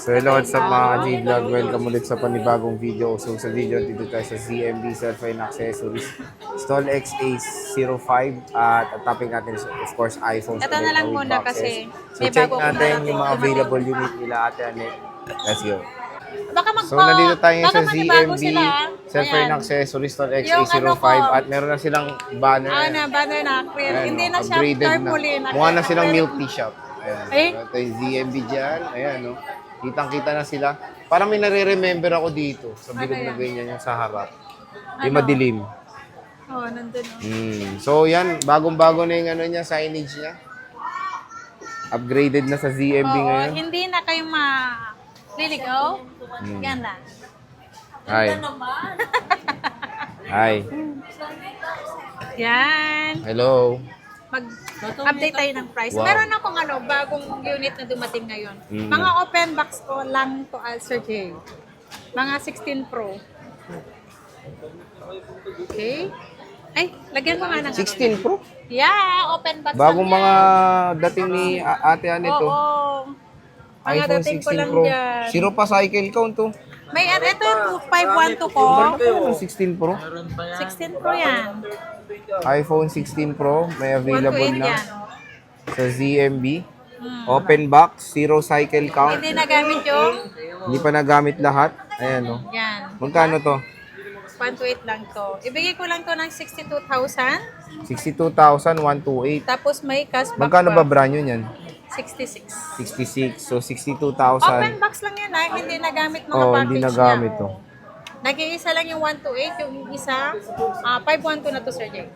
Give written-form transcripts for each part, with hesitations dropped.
So hello, what's up mga G-Vlog? Welcome ulit sa panibagong video. So sa video, dito tayo sa ZMB Cellphone Accessories Stall XA05 at ang topic natin is of course iPhones. Ito na lang muna kasi So may check bago akong natin yung mga dumating. available unit nila Ate Anet. Let's go. So Baka nandito tayo baka sa manibago ZMB sila. Cellphone Ayan. Accessories Stall Yung ano XA05 ko, at meron na silang banner. na banner na acrylic. Ayan, Hindi na siya upgraded tarpaulin. na. Mukha na silang Acrylic. milk tea shop. Ayan. Eh? Ito yung ZMB dyan. Ayan, no. Kitang-kita na sila. Parang may nare-remember ako dito. Sa bilog na yan? ganyan yung sa harap. Yung Ano? madilim. Oh, nandun. Oh. So, yan. Bagong-bago na yung ano niya, signage niya. Upgraded na sa ZMB Oo, ngayon. hindi na kayo liligaw. Yan na. Hi. Hi. Yan. Hello. Mag-update tayo ng price. Wow. Meron akong bagong unit na dumating ngayon. Mga open box ko lang to Sir J. Mga 16 Pro. Okay. Ay, lagyan mo nga ng 16 Pro? Yeah, open box Bagong lang mga yan. dating ni Ate Aneto. Oo. Mga iPhone dating ko 16 lang Pro. dyan. Zero pa cycle count to. May ito yung 2512 ko. Ano 16 Pro? 16 Pro yan. iPhone 16 Pro, may available 128 na yan. sa ZMB. Open box, zero cycle count. Hindi nagamit yung Hindi pa nagamit lahat. Ayan, no. yan. Magkano to? 128 lang to. Ibigay ko lang to ng 62,000. 62,000, 128. Tapos may cashback Magkano pa. ba brand yun yan? 66. 66. So, Open 62,000. box lang yan hindi nagamit mga Oh, package hindi nagamit niya. to. Nag-iisa lang yung 128, yung isa 512 na to, Sir Jay.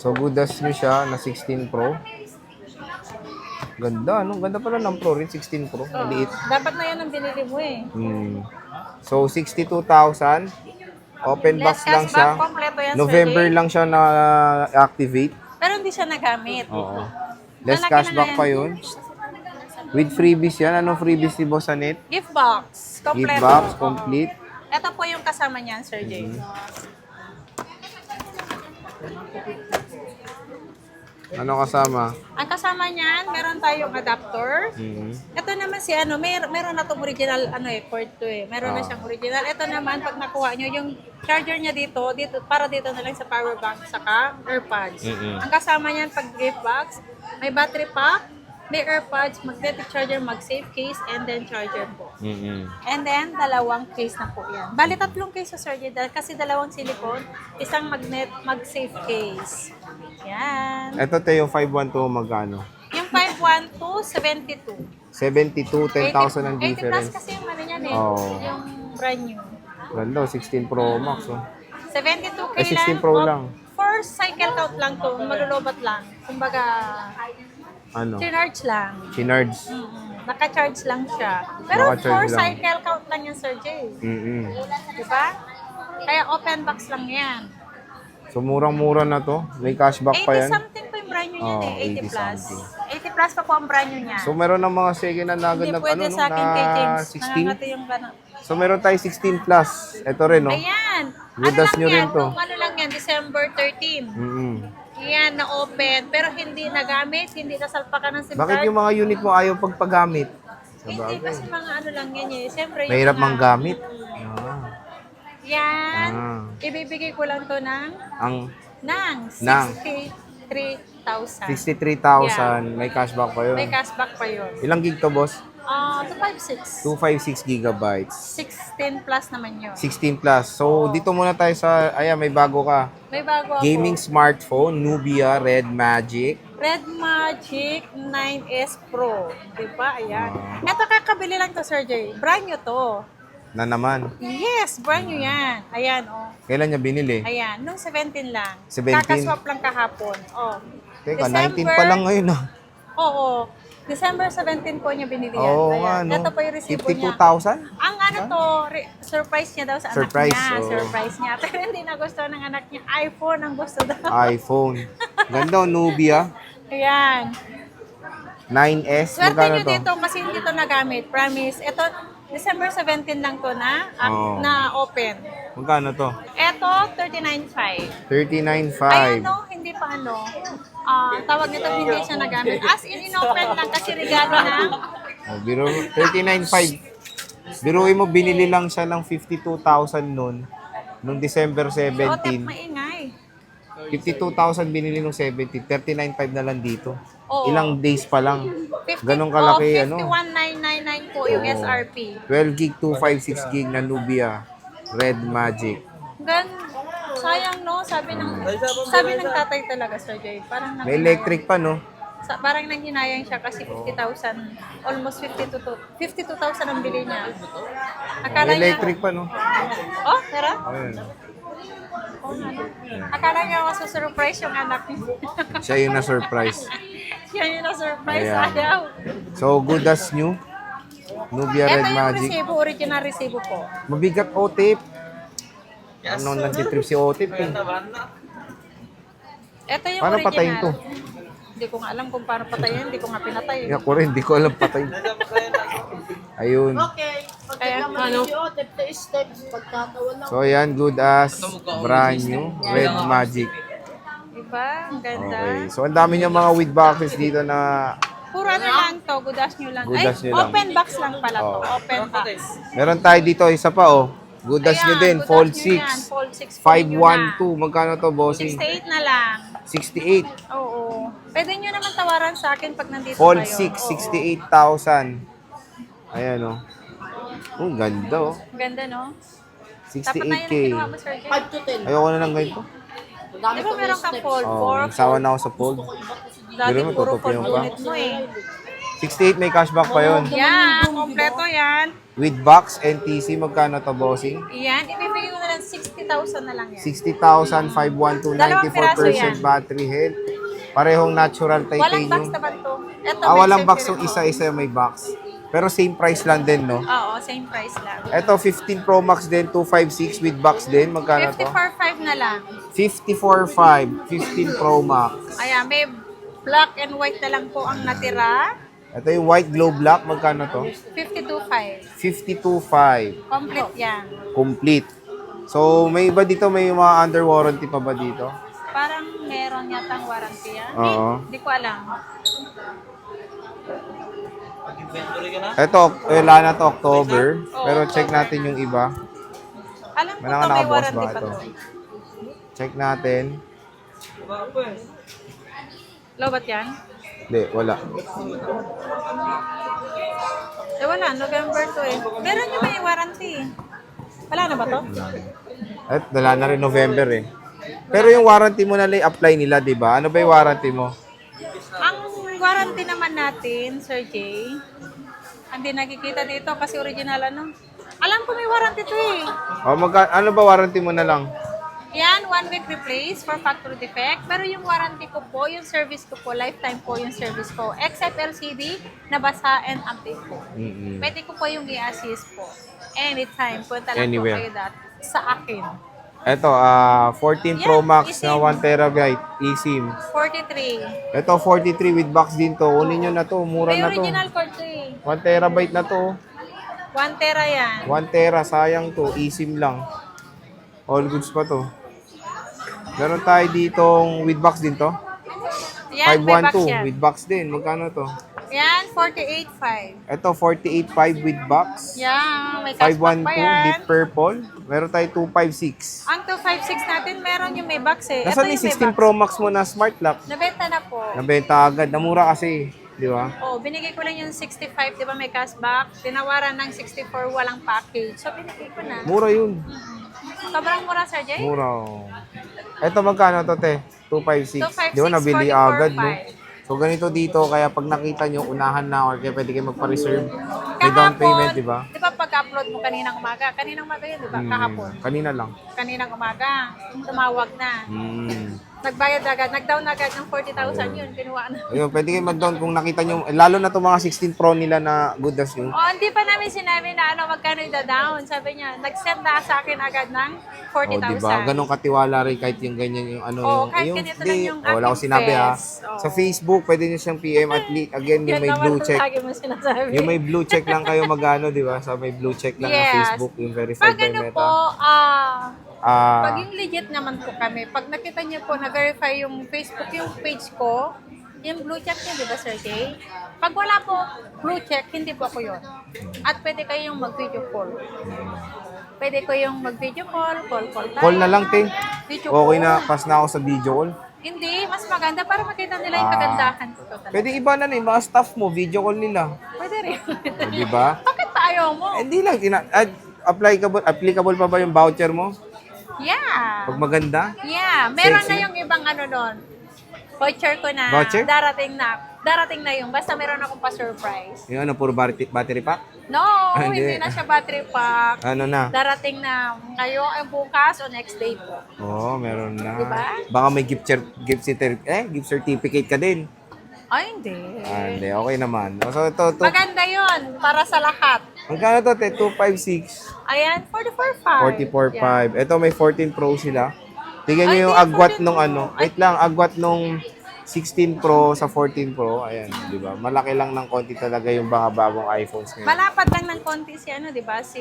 So, good as nyo siya na 16 Pro. Ganda, no? Ganda pala ng Pro rin, 16 Pro. Maliit. Dapat na yan ang binili mo eh. So, 62,000. Open box lang siya. Kompleto yan, November Sir Jay. lang siya na-activate. Pero hindi siya nagamit. Oo. Less Lalaki cashback na pa yan. yun. With freebies yan. Anong freebies ni Boss Anet? Gift box. Kompleto. Gift box, Oo. complete. Ito po yung kasama niyan, Sir Jay. Ano kasama? Ang kasama niyan, meron tayong adapter. Ito naman si meron na tong original port to eh. Meron na siyang original. Ito naman pag nakuha nyo yung charger niya dito para dito na lang sa power bank saka AirPods. Ang kasama niyan pag gift box, may battery pack, may AirPods, magnetic charger, mag-safe case, and then charger po. And then, dalawang case na po yan. Bali, tatlong case sa Sir Jay, kasi dalawang silicone, isang mag-safe case. Yan. Ito tayo 512 magkano? Yung 512, 72. 72, 10,000 ang 80 plus difference. kasi yung ano yan eh. Oo. Yung brand new. Ganda, 16 Pro Max. Oh. 72 Ay, 16 Pro lang. For cycle count lang to, malulobat lang. Kumbaga, Ano? charge lang. Chinards. Naka-charge lang siya. Pero Naka-charge for lang. cycle count lang yan, Sir Jay. Diba? Kaya open box lang yan. So, murang-mura na to. May cashback pa 80 yan. something po yung brand new yan Oo, 80 80 plus. something. 80 plus pa po ang brand new niya. So, meron ng mga second hand na agad Hindi na, pwede ano, sa akin kay na James. 16. Nangangati yung gano'n. So, meron tayo 16 plus. Ito rin, no? Ayan. Budas nyo rin to. Ano lang yan, December 13. Yan, na-open. Pero hindi nagamit, hindi nasalpakan ng SIM Bakit card. yung mga unit mo ayaw pagpagamit? Sa Hindi, bagay. kasi mga ano lang yan eh. Siyempre, yung Mahirap mga- manggamit. Yan. Ah. Ibibigay ko lang to ng Ang 63,000. 63,000, may cashback pa yun. May cashback pa yun. Ilang gig to, boss? 256. 256 gigabytes. 16 plus naman yun. 16 plus. So, dito muna tayo sa, ayan, may bago ka. May bago ako. Gaming smartphone, Nubia Red Magic. Red Magic 9S Pro. Diba? Ayan. Ito kakabili lang to, Sir Jay. Brand new to. Na naman. Yes, brand new yan. Ayan, oh. Kailan niya binili? Ayan, nung 17 lang. 17? Kakaswap lang kahapon. Oh. Teka, 19 pa lang ngayon ah. Oo. December 17 po niya binili yan. Oo nga, Ayan. no? Ito po yung resibo niya. 52,000? Ang ano to, surprise niya daw sa Surprise, anak niya. oo. Surprise niya. Pero hindi na gusto ng anak niya. iPhone ang gusto daw. iPhone. Ganda, Nubia. Ayan. 9S. Swerte Magkano nyo to? dito kasi hindi to nagamit. Promise. Ito, December 17 lang to na, Oo. na open. Magkano to? Ito, 39.5. 39.5. Ay, ano, hindi pa ano. Tawag nito, hindi siya nagamit. As in, inopen lang kasi regalo na. Oh, biro 39.5. Biruin mo, binili lang siya ng 52,000 noon, nung December Si Otep 17. maingay. 52,000 binili nung 17, 39,500 na lang dito. Oo. Ilang days pa lang. 50, Ganong kalaki, 51,999 po yung Oo. SRP. 12 gig, 256 gig na Nubia Red Magic. Sayang no, sabi ng tatay talaga, Sir Jay. Parang May electric pa, no? Parang nanghinayang siya kasi 50,000, almost 52,000 ang bili niya. Akala May niya, electric pa, no? oh, tara. Ayun. Akala niya masusurprise yung anak niya. Siya yung na-surprise. Siya yung na-surprise, Ayan. ayaw. So, good as new. Nubia Ito Red yung Magic. resibo, original resibo po. Mabigat O-tip. Ano, nag-trip si O-tip eh. Ito yung Paano original. patayin to? Hindi ko nga alam kung paano patayin, hindi ko nga pinatay. Ako rin, hindi ko alam patay. Ayun. Okay. Kaya, Ano? Steps, pagkatawa lang. So, yan, good as brand new Red Magic. Diba? Ang ganda. Okay. So, ang dami niyang mga with boxes dito na Puro ano lang to, gudas nyo lang. Good as nyo lang. Open box lang pala to. Oh. Open box. meron tayo dito, isa pa oh. Good as nyo din, good fold as nyo yan. 6. Fold 6 po nyo na. 512. Magkano to, bossing? 68 na lang. 68. Oo. Pwede nyo naman tawaran sa akin pag nandito Fold kayo. 6, 68,000. Ayan oh. Oh, ganda oh. Ganda, no? Dapat na yun 68K. ang kinuha mo, Sir Jay. 5 to 10. Ayoko na ng ganito. Di ba meron kang fold? Oh, sawa na ako sa fold. Dati Pero mo, puro tutupian fold pa. ulit mo eh. 68 may cashback pa yon. Yan, kompleto yan. With box and TC, magkano to, bossing? Yan, ibibigay ko na lang 60,000 na lang yan. 60,000, 512, Dalawang piraso 94% yan. battery health. Parehong natural Walang box titanium. naman to. Ito, Walang may box safety yung rin. isa-isa yung may box. Pero same price lang din, no? Oo, same price lang. Ito, 15 Pro Max din, 256 with box din. Magkano to? 54.5 na lang. 54.5, 15 Pro Max. Ayan, may black and white na lang po ang natira. Ito yung white glow black, magkano to? 52.5. 52.5. Complete yan. Complete. So, may iba dito, may mga under warranty pa ba dito? Parang meron yatang warranty yan. Oo. Hindi ko alam. Ito, wala na to October. Pero check natin yung iba. Alam ko May to, may nakaboss warranty ba pa ito? to. Check natin. Lobat yan? Hindi, wala. Wala. November to eh. Meron yung may warranty. Wala na ba to? At wala na rin November eh. Pero yung warranty mo na apply nila, di ba? Ano ba yung warranty mo? Ang warranty naman natin, Sir Jay, hindi nakikita dito kasi original ano. Alam ko may warranty to eh. O, ano ba warranty mo na lang? Yan, 1 week replace for factory defect. Pero yung warranty ko po, yung service ko po, lifetime po yung service ko. Except LCD, nabasa and update po. Mm-mm. Pwede ko po yung i-assist po. Anytime, punta lang Anywhere. po kayo sa akin. Ito, 14 Pro Yan, Max na eSIM. 1 terabyte eSIM. 43. Ito, 43 with box din to. Kunin nyo na to. Mura May na to. original cord to eh. 1 terabyte na to. 1 tera yan. 1 tera, sayang to. eSIM lang. All goods pa to. Meron tayo ditong with box din to. Yan, may box 512 yan. with box din. Magkano to? Yan, 48.5. Ito, 48.5 with box. Yan, may cashback 512 pa yan. deep purple. Meron tayo 256. Ang 256 natin, meron yung may box eh. Nasaan yung 16 Pro Max mo na smart lock? Nabenta na po. Nabenta agad. Namura kasi. Di ba? Oh, binigay ko lang yung 65, di ba may cashback? Tinawaran ng 64, walang package. So, binigay ko na. Mura yun. Sobrang mura, Sir Jay. Mura. Oh. Ito magkano to, te? 256. 256, Di ba nabili 44.5. agad, no? So, ganito dito, kaya pag nakita nyo, unahan na or kaya pwede kayo magpa-reserve. May down payment, di ba? Di ba pag-upload mo kaninang umaga? Kaninang umaga yun, di ba? Kahapon. Kanina lang. Kaninang umaga, tumawag na. Nagbayad agad, nag-down agad ng 40,000 yun, kinuha na. Ayun, pwede kayo mag-down kung nakita nyo, lalo na itong mga 16 Pro nila na good as new. Oh, hindi pa namin sinabi na ano, magkano yung down. Sabi niya, nag-send na sa akin agad ng O, 40,000. di ba? Ganong katiwala rin kahit yung ganyan yung ano. Oo, yung, kahit ganito lang yung wala akong aking sinabi ha. face. Oo. Sa Facebook, pwede nyo siyang PM at least, again, yung Yun may naman blue ang check. lagi mo sinasabi. Yung may blue check lang kayo magano, di ba? Sa may blue check lang na Yes. Facebook, yung verified Pag by ano Meta. po, pag Ah, yung legit naman po kami, pag nakita niyo po, na-verify yung Facebook, yung page ko, yung blue check niya, di ba, Sir Jay? Pag wala po blue check, hindi po ako yun. At pwede kayong mag-video call. Pwede ko yung mag-video call tayo. Call na lang, te. Video Okay call. na, pass na ako sa video call. Hindi, mas maganda para makita nila yung kagandahan ko. Talaga. Pwede iba na yung mga staff mo, video call nila. Pwede rin. O, di ba? Bakit pa ayaw mo? Hindi lang, applicable pa ba yung voucher mo? Yeah. Pag maganda? Yeah. Meron Sexy. na yung ibang ano doon. Voucher ko na. Voucher? Darating na yung. Basta meron akong pa-surprise. Yung ano, puro battery pack? No, Hindi. hindi na siya battery pack. Ano na? Darating na ngayon, ay bukas o next day po. Oo, meron na. Diba? Baka may gift certificate ka din. Ay, hindi. Hindi, okay naman. So, ito. Maganda yun para sa lahat. Magkano to, te? 256. Ayan, 44.5. 44.5. Ito, may 14 Pro sila. Tingnan nyo Ay, yung hindi, agwat 14 nung Pro. ano. Wait lang, agwat nung 16 Pro sa 14 Pro. Ayan, di ba? Malaki lang ng konti talaga yung mga bagong iPhones ngayon. Malapad lang ng konti si ano, di ba? Si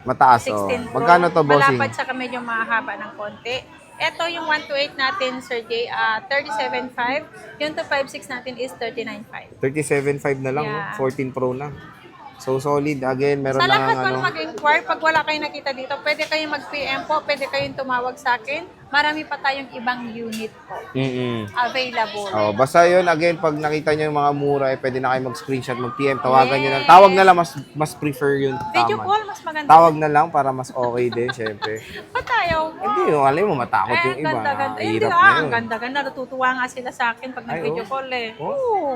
Mataas, oh. 16 Pro. Magkano to, bossing? Malapad saka medyo mahaba ng konti. Ito yung 128 natin, Sir Jay, 37.5. Yung 256 natin is 39.5. 37.5 na lang, Yeah. no? 14 Pro na. So, solid. Again, meron Sa na lahat ano. po mag-inquire, pag wala kayong nakita dito, pwede kayong mag-PM po, pwede kayong tumawag sa akin. Marami pa tayong ibang unit po available. Oh, basta yun, again, pag nakita nyo yung mga mura, pwede na kayo mag-screenshot, mag-PM, tawagan nyo na. Tawag na lang, mas prefer yun. Video Tama. call, mas maganda. Tawag na lang para mas okay din, syempre. Ba't tayo? Hindi, alam mo, matakot yung Ay, iba. ganda-ganda. Hindi Hirap ah, na ang yun. ganda-ganda. Natutuwa nga sila sa akin pag nag-video oh. call eh. Oh. Oo.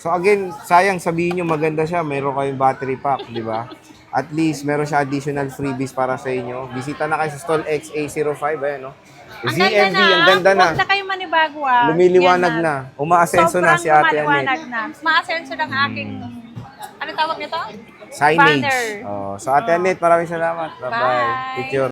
So again, sayang sabihin nyo maganda siya, mayroon kayong battery pack, di ba? At least, meron siya additional freebies para sa inyo. Bisita na kayo sa stall XA05, ayan, no? Ang ZMV, ganda na. ang ganda na. Huwag na kayong manibago ah. Lumiliwanag Yan na. Umaasenso na si Ate lumaliwanag Anet. na. Umaasenso ng aking, ano tawag nito? Signage. Banner. Oh, so Ate Anet, maraming salamat. Bye-bye. Bye. Picture.